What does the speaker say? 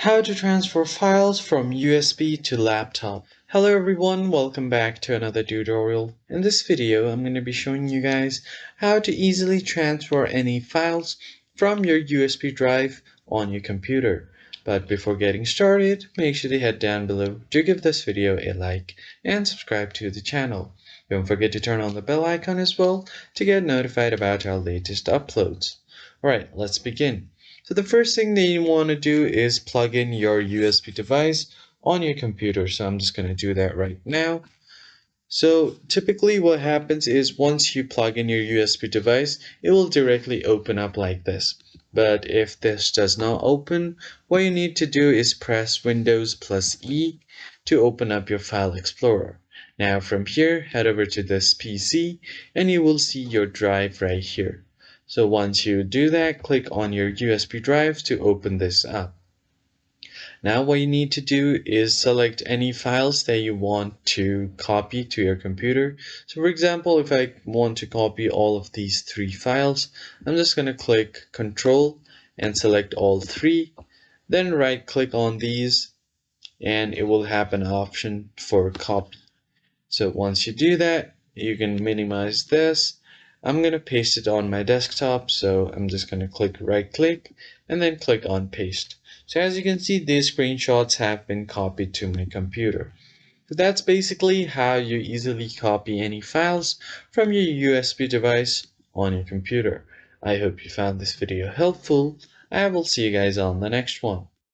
How to transfer files from USB to laptop. Hello everyone, welcome back to another tutorial. In this video, I'm going to be showing you guys how to easily transfer any files from your USB drive on your computer. But before getting started, make sure to head down below to give this video a like and subscribe to the channel. Don't forget to turn on the bell icon as well to get notified about our latest uploads. Alright, let's begin. So the first thing that you want to do is plug in your USB device on your computer. So I'm just going to do that right now. So typically what happens is once you plug in your USB device, it will directly open up like this. But if this does not open, what you need to do is press Windows plus E to open up your File Explorer. Now from here, head over to this PC and you will see your drive right here. So once you do that, click on your USB drive to open this up. Now what you need to do is select any files that you want to copy to your computer. So for example, if I want to copy all of these three files, I'm just going to click Control and select all three. Then right click on these and it will have an option for copy. So once you do that, you can minimize this. I'm going to paste it on my desktop, so I'm just going to click right click and then click on paste. So as you can see, these screenshots have been copied to my computer. So that's basically how you easily copy any files from your USB device on your computer. I hope you found this video helpful. I will see you guys on the next one.